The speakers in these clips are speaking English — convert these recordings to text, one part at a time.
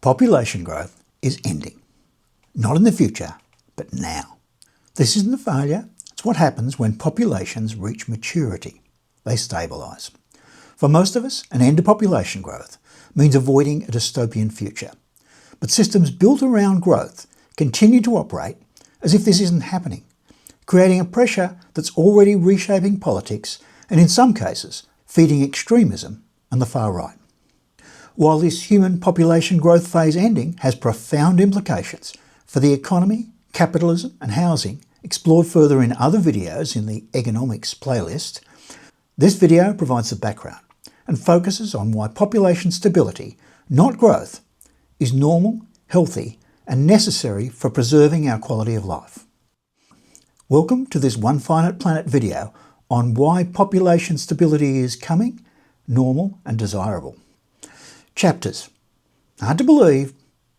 Population growth is ending. Not in the future, but now. This isn't a failure. It's what happens when populations reach maturity. They stabilise. For most of us, an end to population growth means avoiding a dystopian future. But systems built around growth continue to operate as if this isn't happening, creating a pressure that's already reshaping politics and, in some cases, feeding extremism and the far right. While this human population growth phase ending has profound implications for the economy, capitalism and housing, explored further in other videos in the economics playlist, this video provides the background and focuses on why population stability, not growth, is normal, healthy and necessary for preserving our quality of life. Welcome to this One Finite Planet video on why population stability is coming, normal and desirable. Chapters. Hard to believe,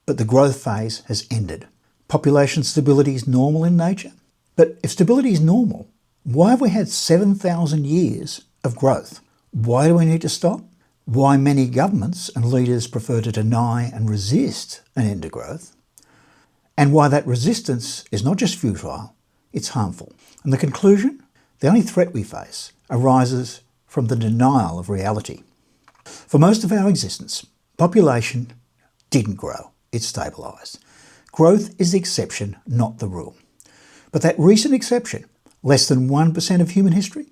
but the growth phase has ended. Population stability is normal in nature. But if stability is normal, why have we had 7,000 years of growth? Why do we need to stop? Why many governments and leaders prefer to deny and resist an end to growth? And why that resistance is not just futile, it's harmful. And the conclusion? The only threat we face arises from the denial of reality. For most of our existence, population didn't grow, it stabilised. Growth is the exception, not the rule. But that recent exception, less than 1% of human history,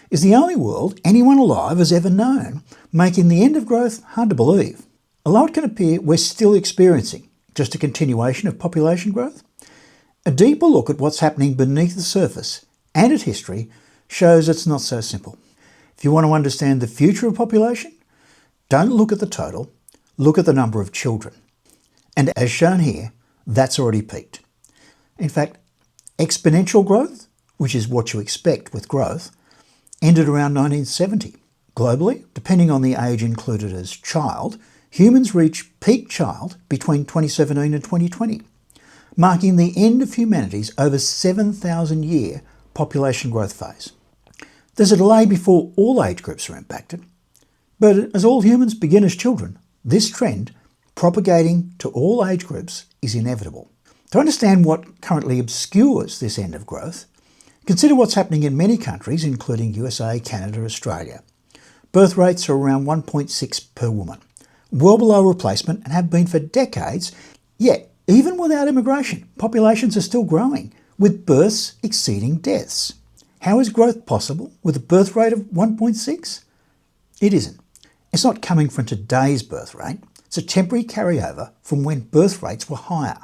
is the only world anyone alive has ever known, making the end of growth hard to believe. Although it can appear we're still experiencing just a continuation of population growth, a deeper look at what's happening beneath the surface and at history shows it's not so simple. If you want to understand the future of population, don't look at the total, look at the number of children. And as shown here, that's already peaked. In fact, exponential growth, which is what you expect with growth, ended around 1970. Globally, depending on the age included as child, humans reach peak child between 2017 and 2020, marking the end of humanity's over 7,000 year population growth phase. There's a delay before all age groups are impacted, but as all humans begin as children, this trend, propagating to all age groups, is inevitable. To understand what currently obscures this end of growth, consider what's happening in many countries, including USA, Canada, Australia. Birth rates are around 1.6 per woman, well below replacement and have been for decades, yet even without immigration, populations are still growing, with births exceeding deaths. How is growth possible with a birth rate of 1.6? It isn't. It's not coming from today's birth rate. It's a temporary carryover from when birth rates were higher.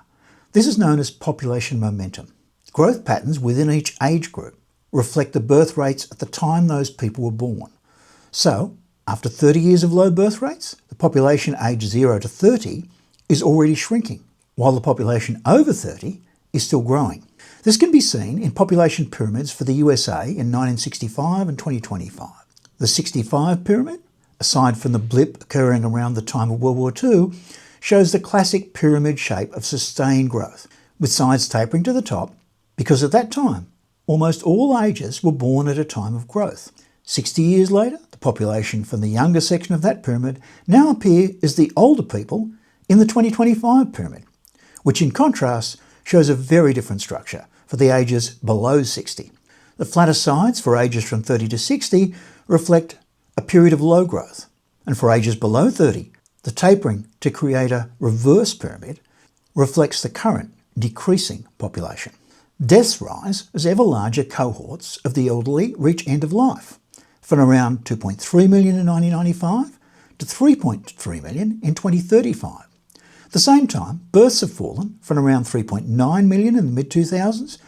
This is known as population momentum. Growth patterns within each age group reflect the birth rates at the time those people were born. So, after 30 years of low birth rates, the population aged 0 to 30 is already shrinking, while the population over 30 is still growing. This can be seen in population pyramids for the USA in 1965 and 2025. The 65 pyramid, aside from the blip occurring around the time of World War II, shows the classic pyramid shape of sustained growth, with sides tapering to the top, because at that time, almost all ages were born at a time of growth. 60 years later, the population from the younger section of that pyramid now appear as the older people in the 2025 pyramid, which in contrast shows a very different structure for the ages below 60. The flatter sides for ages from 30 to 60 reflect a period of low growth, and for ages below 30, the tapering to create a reverse pyramid reflects the current decreasing population. Deaths rise as ever larger cohorts of the elderly reach end of life, from around 2.3 million in 1995 to 3.3 million in 2035. At the same time, births have fallen from around 3.9 million in the mid-2000s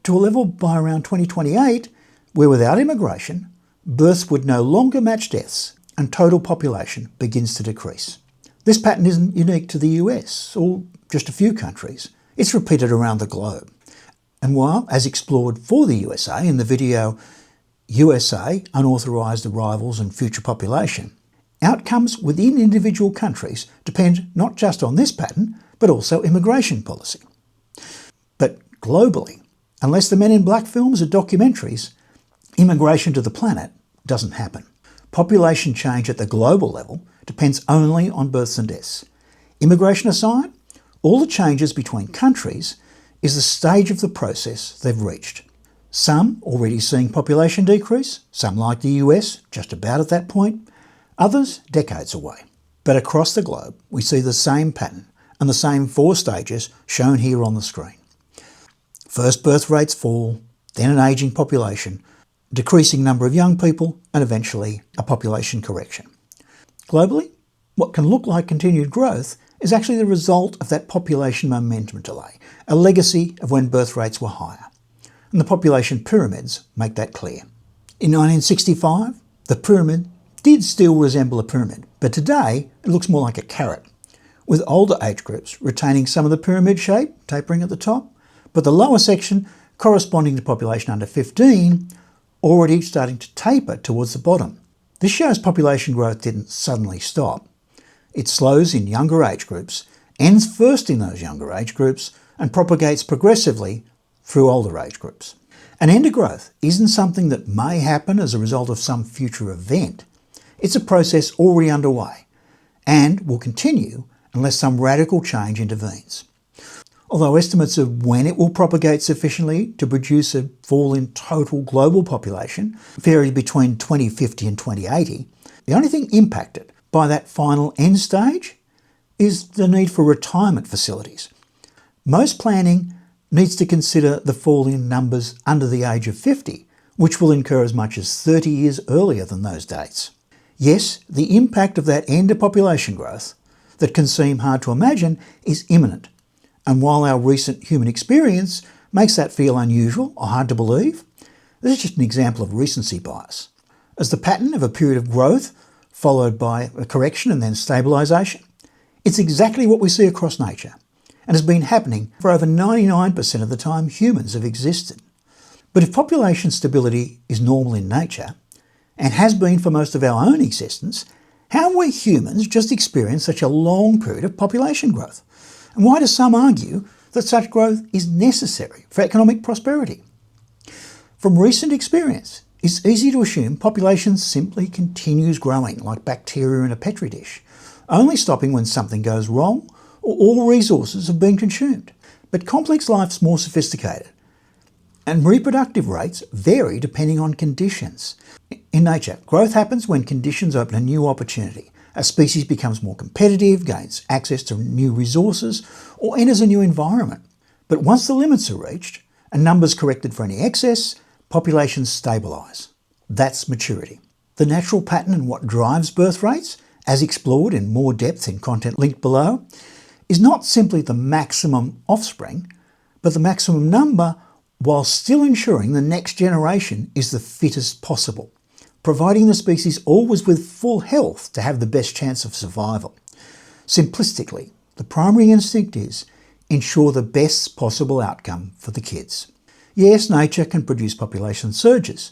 to a level by around 2028 where, without immigration, births would no longer match deaths and total population begins to decrease. This pattern isn't unique to the US or just a few countries. It's repeated around the globe. And while, as explored for the USA in the video USA, Unauthorised Arrivals and Future Population, outcomes within individual countries depend not just on this pattern, but also immigration policy. But globally, unless the Men in Black films are documentaries, immigration to the planet doesn't happen. Population change at the global level depends only on births and deaths. Immigration aside, all the changes between countries is the stage of the process they've reached. Some already seeing population decrease, some like the US just about at that point, others decades away. But across the globe we see the same pattern and the same 4 stages shown here on the screen. First birth rates fall, then an ageing population, decreasing number of young people, and eventually a population correction. Globally, what can look like continued growth is actually the result of that population momentum delay, a legacy of when birth rates were higher. And the population pyramids make that clear. In 1965, the pyramid did still resemble a pyramid, but today it looks more like a carrot, with older age groups retaining some of the pyramid shape, tapering at the top, but the lower section, corresponding to population under 15, already starting to taper towards the bottom. This shows population growth didn't suddenly stop. It slows in younger age groups, ends first in those younger age groups, and propagates progressively through older age groups. An end to growth isn't something that may happen as a result of some future event. It's a process already underway and will continue unless some radical change intervenes. Although estimates of when it will propagate sufficiently to produce a fall in total global population vary between 2050 and 2080, the only thing impacted by that final end stage is the need for retirement facilities. Most planning needs to consider the fall in numbers under the age of 50, which will incur as much as 30 years earlier than those dates. Yes, the impact of that end of population growth that can seem hard to imagine is imminent. And while our recent human experience makes that feel unusual or hard to believe, this is just an example of recency bias. As the pattern of a period of growth followed by a correction and then stabilisation, it's exactly what we see across nature and has been happening for over 99% of the time humans have existed. But if population stability is normal in nature, and has been for most of our own existence, how have we humans just experienced such a long period of population growth? And why do some argue that such growth is necessary for economic prosperity? From recent experience, it's easy to assume population simply continues growing like bacteria in a petri dish, only stopping when something goes wrong or all resources have been consumed. But complex life's more sophisticated, and reproductive rates vary depending on conditions. In nature, growth happens when conditions open a new opportunity. A species becomes more competitive, gains access to new resources, or enters a new environment. But once the limits are reached, and numbers corrected for any excess, populations stabilise. That's maturity. The natural pattern and what drives birth rates, as explored in more depth in content linked below, is not simply the maximum offspring, but the maximum number while still ensuring the next generation is the fittest possible, providing the species always with full health to have the best chance of survival. Simplistically, the primary instinct is ensure the best possible outcome for the kids. Yes, nature can produce population surges,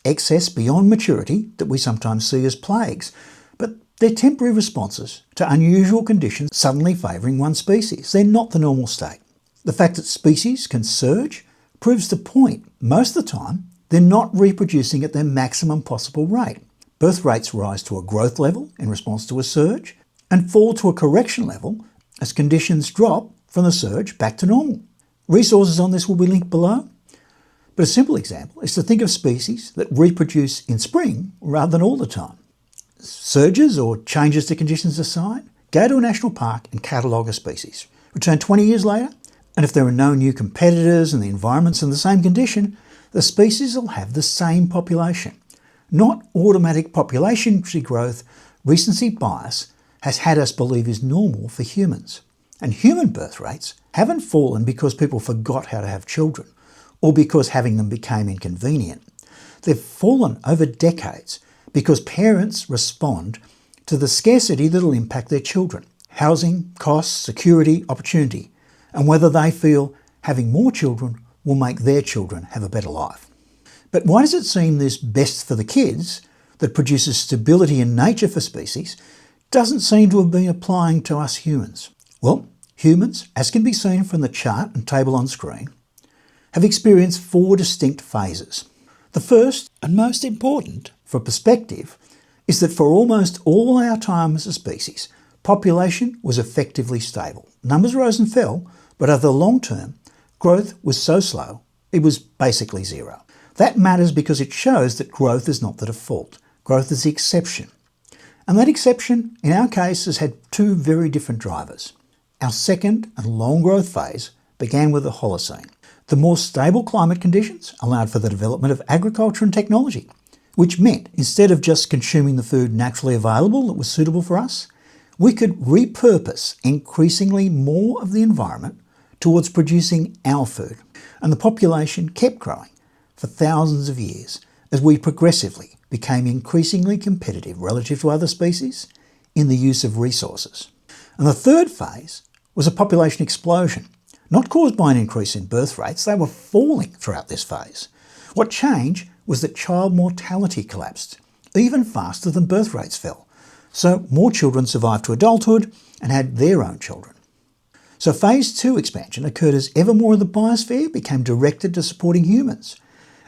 excess beyond maturity that we sometimes see as plagues, but they're temporary responses to unusual conditions suddenly favouring one species. They're not the normal state. The fact that species can surge proves the point. Most of the time, they're not reproducing at their maximum possible rate. Birth rates rise to a growth level in response to a surge and fall to a correction level as conditions drop from the surge back to normal. Resources on this will be linked below, but a simple example is to think of species that reproduce in spring rather than all the time. Surges or changes to conditions aside, go to a national park and catalogue a species. Return 20 years later, and if there are no new competitors and the environment's in the same condition, the species will have the same population. Not automatic population growth, recency bias has had us believe is normal for humans. And human birth rates haven't fallen because people forgot how to have children or because having them became inconvenient. They've fallen over decades because parents respond to the scarcity that'll impact their children. Housing, costs, security, opportunity, and whether they feel having more children will make their children have a better life. But why does it seem this best for the kids that produces stability in nature for species doesn't seem to have been applying to us humans? Well, humans, as can be seen from the chart and table on screen, have experienced 4 distinct phases. The first, and most important for perspective, is that for almost all our time as a species, population was effectively stable. Numbers rose and fell, but over the long term, growth was so slow, it was basically zero. That matters because it shows that growth is not the default. Growth is the exception. And that exception, in our case, has had two very different drivers. Our second and long growth phase began with the Holocene. The more stable climate conditions allowed for the development of agriculture and technology, which meant instead of just consuming the food naturally available that was suitable for us, we could repurpose increasingly more of the environment towards producing our food. And the population kept growing for thousands of years as we progressively became increasingly competitive relative to other species in the use of resources. And the third phase was a population explosion, not caused by an increase in birth rates. They were falling throughout this phase. What changed was that child mortality collapsed, even faster than birth rates fell. So more children survived to adulthood and had their own children. So phase 2 expansion occurred as ever more of the biosphere became directed to supporting humans,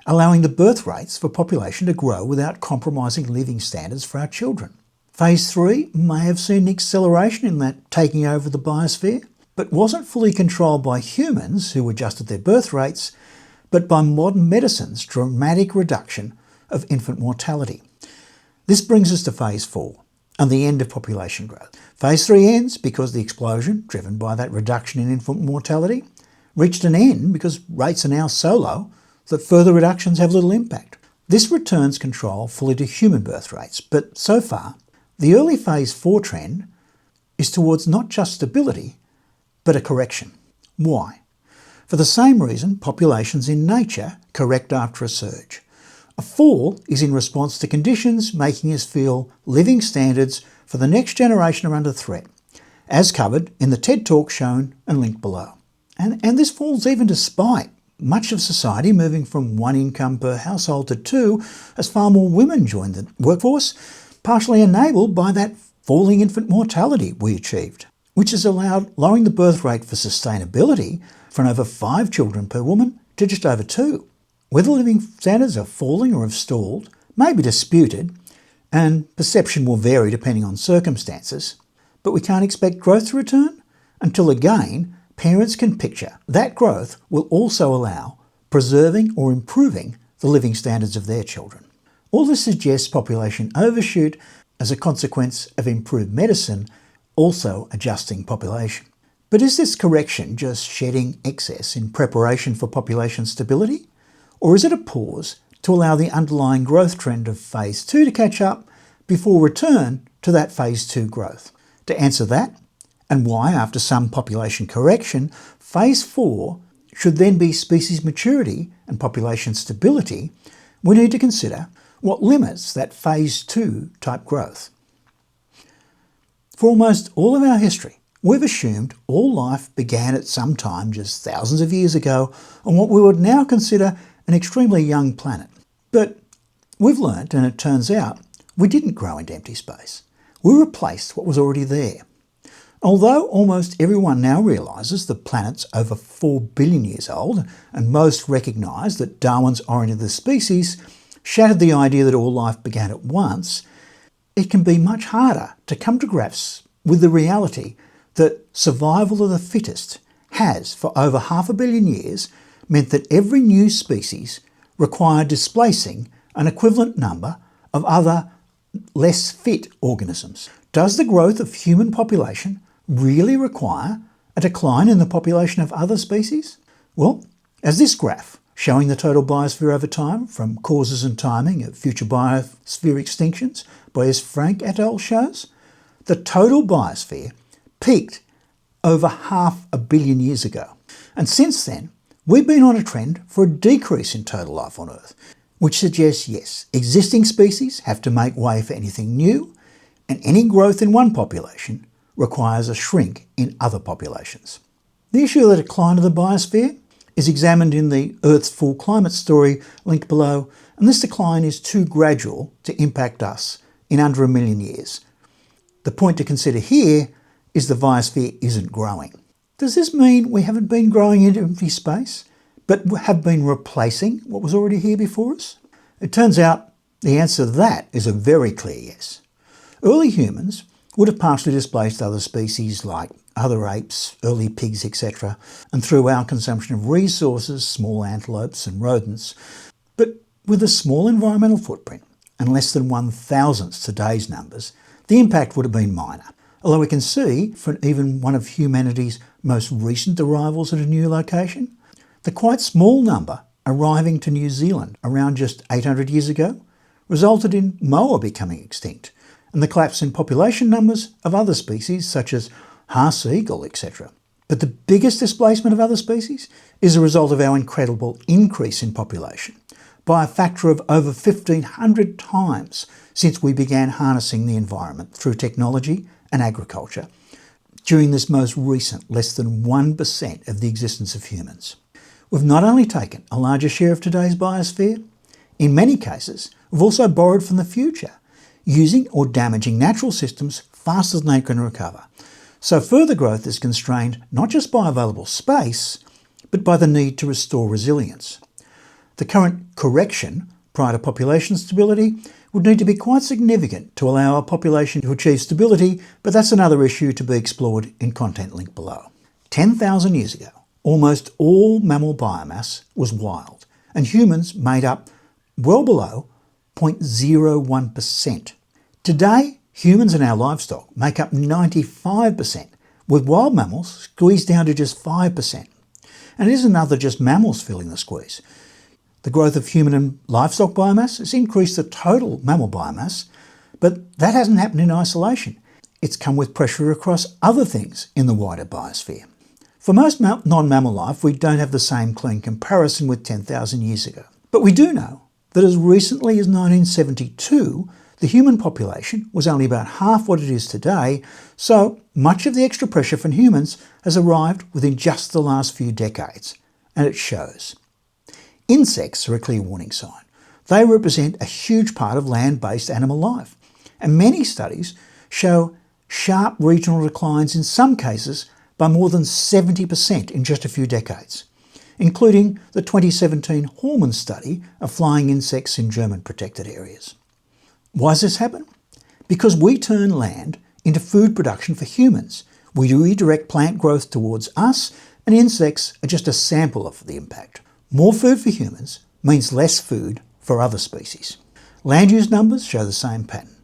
allowing the birth rates for population to grow without compromising living standards for our children. Phase 3 may have seen an acceleration in that taking over the biosphere, but wasn't fully controlled by humans who adjusted their birth rates, but by modern medicine's dramatic reduction of infant mortality. This brings us to phase 4 and the end of population growth. Phase 3 ends because the explosion, driven by that reduction in infant mortality, reached an end because rates are now so low that further reductions have little impact. This returns control fully to human birth rates, but so far, the early phase 4 trend is towards not just stability, but a correction. Why? For the same reason populations in nature correct after a surge. A fall is in response to conditions making us feel living standards for the next generation are under threat, as covered in the TED Talk shown and linked below. And this falls even despite much of society moving from 1 income per household to 2 as far more women joined the workforce, partially enabled by that falling infant mortality we achieved, which has allowed lowering the birth rate for sustainability from over 5 children per woman to just over 2. Whether living standards are falling or have stalled may be disputed, and perception will vary depending on circumstances, but we can't expect growth to return until again parents can picture that growth will also allow preserving or improving the living standards of their children. All this suggests population overshoot as a consequence of improved medicine also adjusting population. But is this correction just shedding excess in preparation for population stability? Or is it a pause to allow the underlying growth trend of phase 2 to catch up before return to that phase 2 growth? To answer that, and why after some population correction, phase 4 should then be species maturity and population stability, we need to consider what limits that phase 2 type growth. For almost all of our history, we've assumed all life began at some time just thousands of years ago on what we would now consider an extremely young planet. But we've learnt, and it turns out, we didn't grow into empty space. We replaced what was already there. Although almost everyone now realises the planet's over 4 billion years old, and most recognise that Darwin's Origin of the Species shattered the idea that all life began at once, it can be much harder to come to grips with the reality that survival of the fittest has, for over 500 million years, meant that every new species required displacing an equivalent number of other less fit organisms. Does the growth of human population really require a decline in the population of other species? Well, as this graph showing the total biosphere over time from causes and timing of future biosphere extinctions by S. Frank et al. Shows, the total biosphere peaked over 500 million years ago. And since then, we've been on a trend for a decrease in total life on Earth, which suggests, yes, existing species have to make way for anything new, and any growth in one population requires a shrink in other populations. The issue of the decline of the biosphere is examined in the Earth's Full Climate story linked below, and this decline is too gradual to impact us in under 1 million years. The point to consider here is the biosphere isn't growing. Does this mean we haven't been growing into empty space, but have been replacing what was already here before us? It turns out the answer to that is a very clear yes. Early humans would have partially displaced other species like other apes, early pigs, etc., and through our consumption of resources, small antelopes and rodents. But with a small environmental footprint and less than 1,000th today's numbers, the impact would have been minor. Although we can see from even one of humanity's most recent arrivals at a new location, the quite small number arriving to New Zealand around just 800 years ago resulted in moa becoming extinct and the collapse in population numbers of other species such as Haas eagle, etc. But the biggest displacement of other species is a result of our incredible increase in population by a factor of over 1,500 times since we began harnessing the environment through technology and agriculture during this most recent less than 1% of the existence of humans. We've not only taken a larger share of today's biosphere, in many cases we've also borrowed from the future, using or damaging natural systems faster than they can recover. So further growth is constrained not just by available space, but by the need to restore resilience. The current correction prior to population stability would need to be quite significant to allow our population to achieve stability, but that's another issue to be explored in content linked below. 10,000 years ago, almost all mammal biomass was wild, and humans made up well below 0.01%. Today, humans and our livestock make up 95%, with wild mammals squeezed down to just 5%. And it isn't other just mammals filling the squeeze. The growth of human and livestock biomass has increased the total mammal biomass, but that hasn't happened in isolation. It's come with pressure across other things in the wider biosphere. For most non-mammal life, we don't have the same clean comparison with 10,000 years ago. But we do know that as recently as 1972, the human population was only about half what it is today, so much of the extra pressure from humans has arrived within just the last few decades, and it shows. Insects are a clear warning sign. They represent a huge part of land-based animal life, and many studies show sharp regional declines in some cases by more than 70% in just a few decades, including the 2017 Horman study of flying insects in German protected areas. Why does this happen? Because we turn land into food production for humans. We redirect plant growth towards us, and insects are just a sample of the impact. More food for humans means less food for other species. Land use numbers show the same pattern.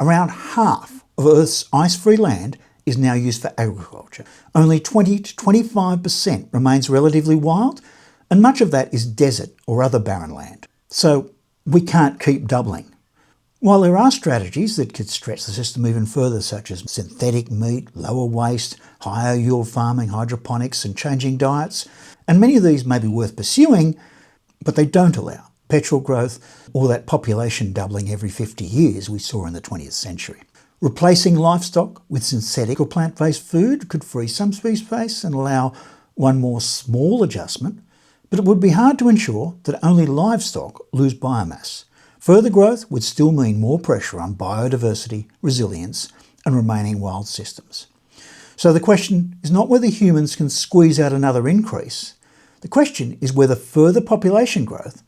Around half of Earth's ice-free land is now used for agriculture. Only 20 to 25% remains relatively wild, and much of that is desert or other barren land. So we can't keep doubling. While there are strategies that could stretch the system even further, such as synthetic meat, lower waste, higher yield farming, hydroponics and changing diets, and many of these may be worth pursuing, but they don't allow petrol growth or that population doubling every 50 years we saw in the 20th century. Replacing livestock with synthetic or plant-based food could free some space and allow one more small adjustment, but it would be hard to ensure that only livestock lose biomass. Further growth would still mean more pressure on biodiversity, resilience, and remaining wild systems. So the question is not whether humans can squeeze out another increase. The question is whether further population growth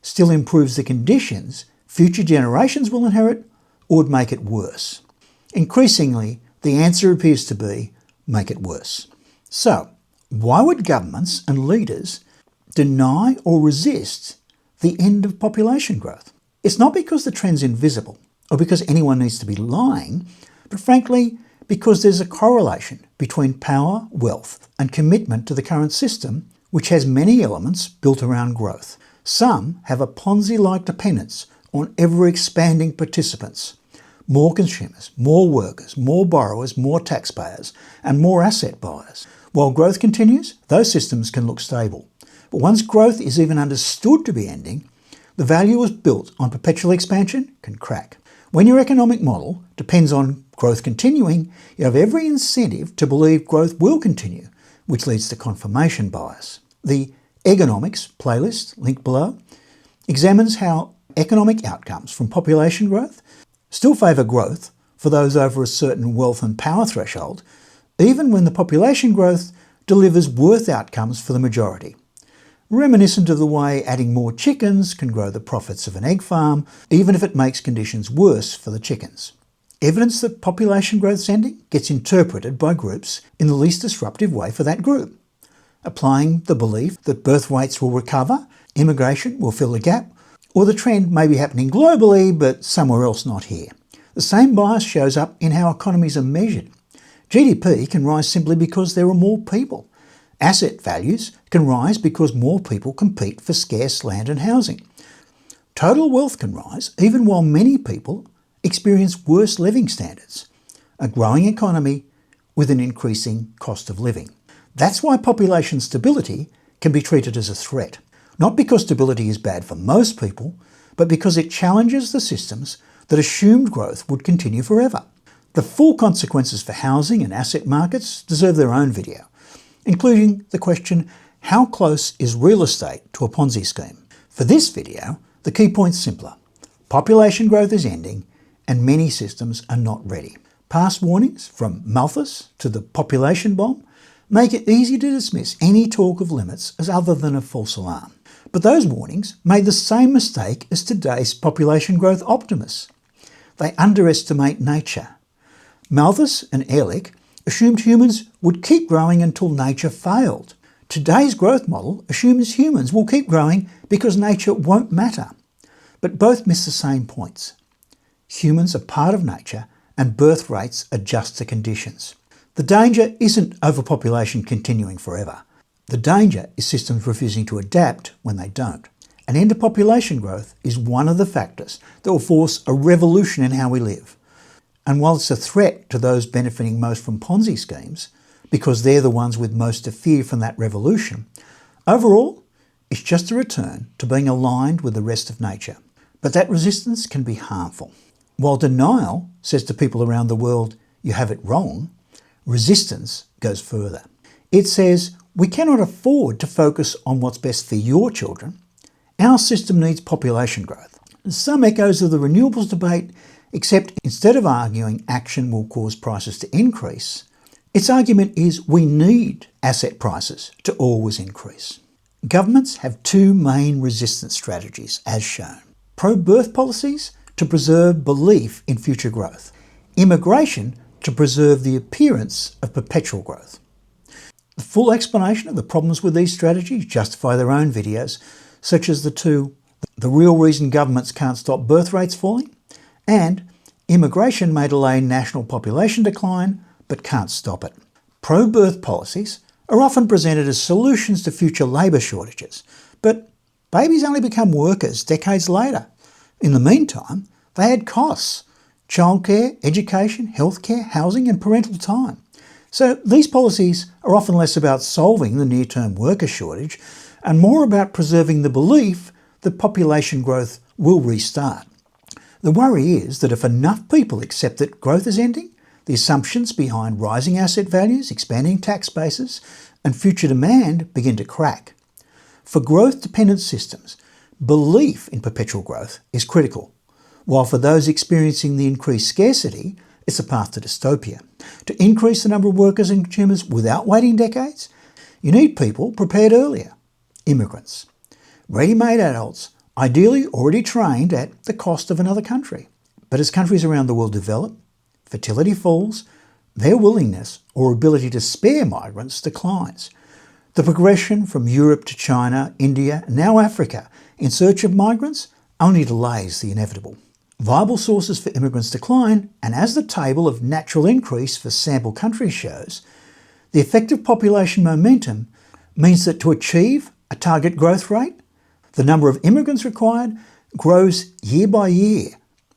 still improves the conditions future generations will inherit or would make it worse. Increasingly, the answer appears to be make it worse. So, why would governments and leaders deny or resist the end of population growth? It's not because the trend's invisible or because anyone needs to be lying, but frankly, because there's a correlation between power, wealth, and commitment to the current system, which has many elements built around growth. Some have a Ponzi-like dependence on ever-expanding participants. More consumers, more workers, more borrowers, more taxpayers, and more asset buyers. While growth continues, those systems can look stable. But once growth is even understood to be ending, the value is built on perpetual expansion can crack. When your economic model depends on growth continuing, you have every incentive to believe growth will continue, which leads to confirmation bias. The Economics playlist, linked below, examines how economic outcomes from population growth still favour growth for those over a certain wealth and power threshold, even when the population growth delivers worth outcomes for the majority. Reminiscent of the way adding more chickens can grow the profits of an egg farm, even if it makes conditions worse for the chickens. Evidence that population growth is ending gets interpreted by groups in the least disruptive way for that group, applying the belief that birth rates will recover, immigration will fill the gap, or the trend may be happening globally but somewhere else not here. The same bias shows up in how economies are measured. GDP can rise simply because there are more people. Asset values can rise because more people compete for scarce land and housing. Total wealth can rise even while many people experience worse living standards. A growing economy with an increasing cost of living. That's why population stability can be treated as a threat. Not because stability is bad for most people, but because it challenges the systems that assumed growth would continue forever. The full consequences for housing and asset markets deserve their own video, including the question, how close is real estate to a Ponzi scheme? For this video, the key point's simpler. Population growth is ending and many systems are not ready. Past warnings, from Malthus to the population bomb, make it easy to dismiss any talk of limits as other than a false alarm. But those warnings made the same mistake as today's population growth optimists. They underestimate nature. Malthus and Ehrlich assumed humans would keep growing until nature failed. Today's growth model assumes humans will keep growing because nature won't matter. But both miss the same points. Humans are part of nature and birth rates adjust to conditions. The danger isn't overpopulation continuing forever. The danger is systems refusing to adapt when they don't. An end to population growth is one of the factors that will force a revolution in how we live. And while it's a threat to those benefiting most from Ponzi schemes, because they're the ones with most to fear from that revolution, overall, it's just a return to being aligned with the rest of nature. But that resistance can be harmful. While denial says to people around the world, you have it wrong, resistance goes further. It says, we cannot afford to focus on what's best for your children. Our system needs population growth. Some echoes of the renewables debate, except instead of arguing action will cause prices to increase, its argument is we need asset prices to always increase. Governments have two main resistance strategies, as shown. Pro-birth policies to preserve belief in future growth. Immigration to preserve the appearance of perpetual growth. The full explanation of the problems with these strategies justify their own videos, such as the real reason governments can't stop birth rates falling, and immigration may delay national population decline, but can't stop it. Pro-birth policies are often presented as solutions to future labour shortages, but babies only become workers decades later. In the meantime, they add costs: childcare, education, healthcare, housing and parental time. So these policies are often less about solving the near-term worker shortage and more about preserving the belief that population growth will restart. The worry is that if enough people accept that growth is ending, the assumptions behind rising asset values, expanding tax bases and future demand begin to crack. For growth-dependent systems, belief in perpetual growth is critical, while for those experiencing the increased scarcity, it's a path to dystopia. To increase the number of workers and consumers without waiting decades, you need people prepared earlier. Immigrants. Ready-made adults, ideally already trained at the cost of another country. But as countries around the world develop, fertility falls, their willingness or ability to spare migrants declines. The progression from Europe to China, India, and now Africa in search of migrants only delays the inevitable. Viable sources for immigrants decline, and as the table of natural increase for sample countries shows, the effective population momentum means that to achieve a target growth rate, the number of immigrants required grows year by year,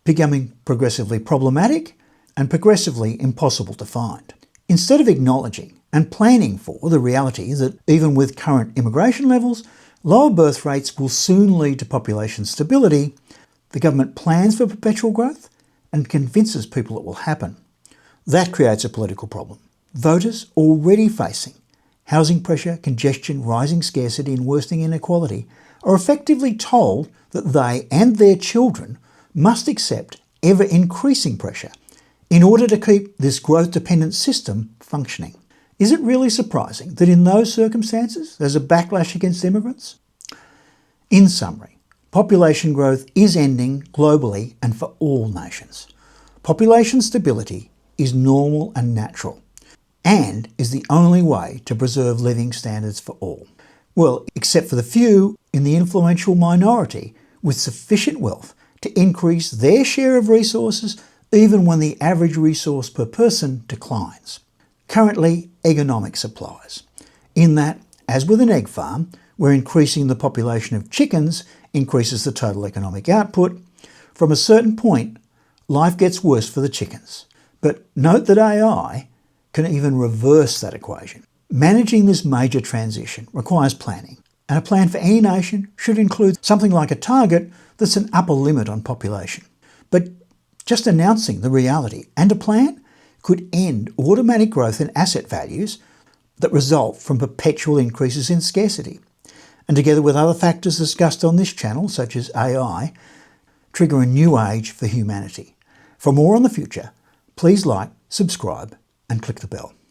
becoming progressively problematic and progressively impossible to find. Instead of acknowledging and planning for the reality that even with current immigration levels, lower birth rates will soon lead to population stability, the government plans for perpetual growth and convinces people it will happen. That creates a political problem. Voters already facing housing pressure, congestion, rising scarcity and worsening inequality are effectively told that they and their children must accept ever-increasing pressure in order to keep this growth-dependent system functioning. Is it really surprising that in those circumstances there's a backlash against immigrants? In summary, population growth is ending globally and for all nations. Population stability is normal and natural, and is the only way to preserve living standards for all. Well, except for the few in the influential minority with sufficient wealth to increase their share of resources even when the average resource per person declines. Currently, economics applies, in that, as with an egg farm, where increasing the population of chickens increases the total economic output, from a certain point, life gets worse for the chickens. But note that AI can even reverse that equation. Managing this major transition requires planning, and a plan for any nation should include something like a target that's an upper limit on population. But just announcing the reality and a plan could end automatic growth in asset values that result from perpetual increases in scarcity, and together with other factors discussed on this channel, such as AI, trigger a new age for humanity. For more on the future, please like, subscribe, and click the bell.